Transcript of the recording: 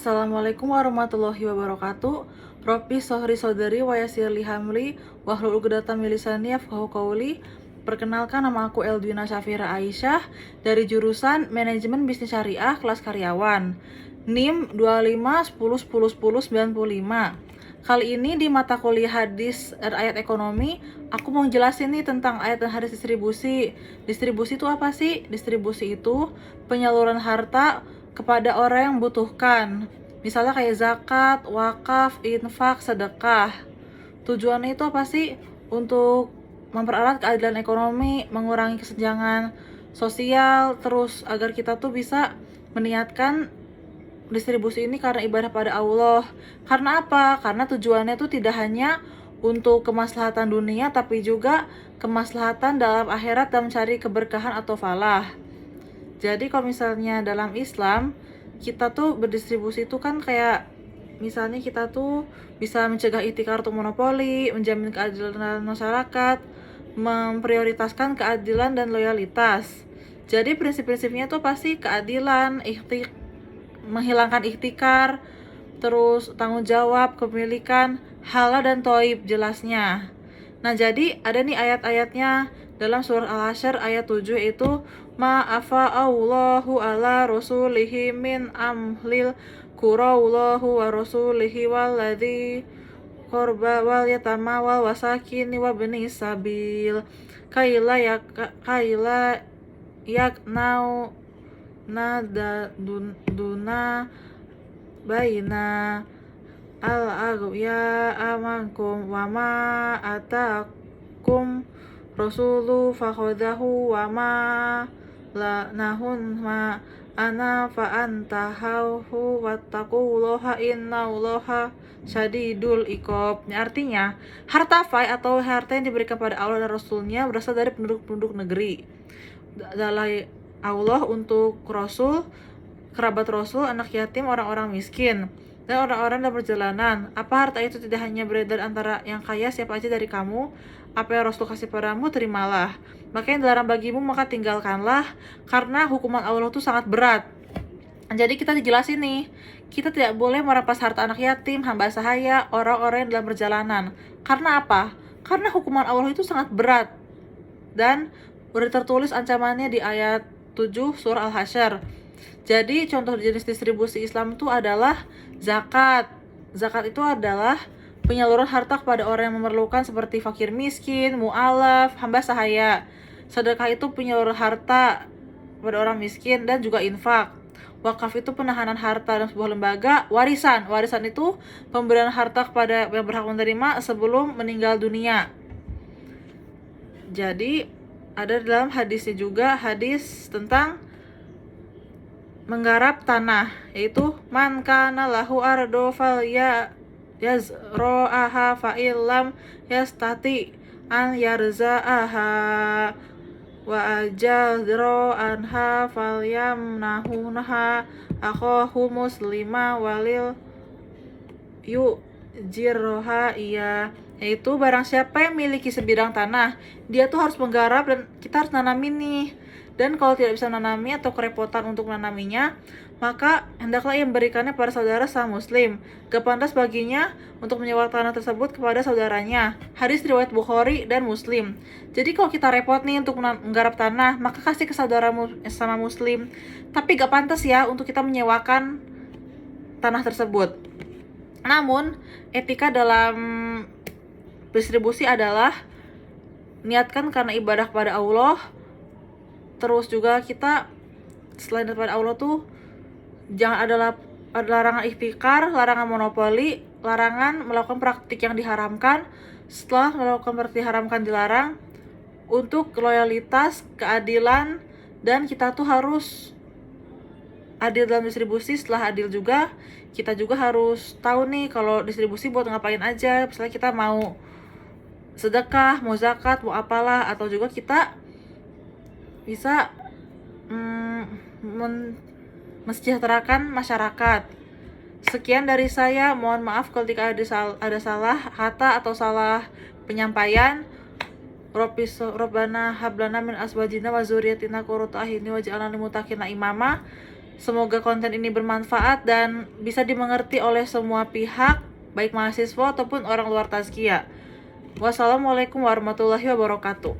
Assalamualaikum warahmatullahi wabarakatuh. Robi Sohri Sodari Wayasir Lihamli Wahlul Uqdatam min lisani yafqahu qawli. Perkenalkan, nama aku Eldwina Syafira Aisyah dari jurusan Manajemen Bisnis Syariah kelas karyawan. NIM 2510101095. Kali ini di mata kuliah hadis dan ayat ekonomi, aku mau jelasin nih tentang ayat dan hadis distribusi. Distribusi itu apa sih? Distribusi itu penyaluran harta kepada orang yang membutuhkan. Misalnya kayak zakat, wakaf, infak, sedekah. Tujuannya itu apa sih? Untuk mempererat keadilan ekonomi, mengurangi kesenjangan sosial, terus agar kita tuh bisa meniatkan distribusi ini karena ibadah pada Allah. Karena apa? Karena tujuannya tuh tidak hanya untuk kemaslahatan dunia, tapi juga kemaslahatan dalam akhirat dan mencari keberkahan atau falah. Jadi kalau misalnya dalam Islam, kita tuh berdistribusi itu kan kayak misalnya kita tuh bisa mencegah ihtikar atau monopoli, menjamin keadilan masyarakat, memprioritaskan keadilan dan loyalitas. Jadi prinsip-prinsipnya tuh pasti keadilan, menghilangkan ihtikar, terus tanggung jawab, kepemilikan, halal dan toib jelasnya. Nah, jadi ada nih ayat-ayatnya dalam surah Al-Hasyr ayat 7, yaitu ma'afa Allahu ala rasulihi min amhlil qurallahu wa rasulihi walladzi qurba wal yatama wal wasakini wa bani sabil kaila yaknau duna baina al-aghya amankum wa ma atakum rasulu fakhodahu wa ma la nahun ma ana fa antahu wattaqullaha innallaha syadidul iqab. Artinya, harta fai atau harta yang diberikan pada Allah dan Rasulnya berasal dari penduduk-penduduk negeri. Dari Allah untuk Rasul, kerabat Rasul, anak yatim, orang-orang miskin, dan orang-orang dalam perjalanan. Apa harta itu tidak hanya beredar antara yang kaya siapa aja dari kamu, apa yang Rasul kasih padamu terimalah. Maka yang dilarang bagimu maka tinggalkanlah, karena hukuman Allah itu sangat berat. Jadi kita dijelasin nih, kita tidak boleh merampas harta anak yatim, hamba sahaya, orang-orang yang dalam perjalanan. Karena apa? Karena hukuman Allah itu sangat berat. Dan udah tertulis ancamannya di ayat 7 surah Al-Hasyr. Jadi contoh jenis distribusi Islam itu adalah zakat. Zakat itu adalah penyaluran harta kepada orang yang memerlukan seperti fakir miskin, mu'alaf, hamba sahaya. Sedekah itu penyaluran harta kepada orang miskin dan juga infak. Wakaf itu penahanan harta dalam sebuah lembaga. Warisan itu pemberian harta kepada yang berhak menerima sebelum meninggal dunia. Jadi ada dalam hadisnya juga hadis tentang menggarap tanah, yaitu man kana lahu ardo fal yazro'aha fa illam yastati an yarza'aha wa ajadro anha fal yamnahunha akhahu muslima walil yujirroha iya. Yaitu barang siapa yang memiliki sebidang tanah, dia tuh harus menggarap dan kita harus nanamin nih. Dan kalau tidak bisa menanami atau kerepotan untuk menanaminya, maka hendaklah ia memberikannya pada saudara sah muslim. Gak pantas baginya untuk menyewa tanah tersebut kepada saudaranya. Hadis riwayat Bukhari dan Muslim. Jadi kalau kita repot nih untuk menggarap tanah, maka kasih ke saudara sama muslim. Tapi gak pantas ya untuk kita menyewakan tanah tersebut. Namun, etika dalam distribusi adalah niatkan karena ibadah kepada Allah. Terus juga kita selain daripada Allah tuh jangan ada larangan ihtikar, larangan monopoli, larangan melakukan praktik yang diharamkan. Setelah melakukan praktik diharamkan dilarang, untuk loyalitas, keadilan, dan kita tuh harus adil dalam distribusi. Setelah adil juga, kita juga harus tahu nih kalau distribusi buat ngapain aja. Misalnya kita mau sedekah, mau zakat, mau apalah, atau juga kita bisa mensejahterakan masyarakat. Sekian dari saya, mohon maaf ketika ada salah kata atau salah penyampaian. Robbana hablana min azwajina wa dzurriyyatina qurrata a'yun waj'alna lil muttaqina imama. Semoga konten ini bermanfaat dan bisa dimengerti oleh semua pihak, baik mahasiswa ataupun orang luar Tazkiyah. Wassalamualaikum warahmatullahi wabarakatuh.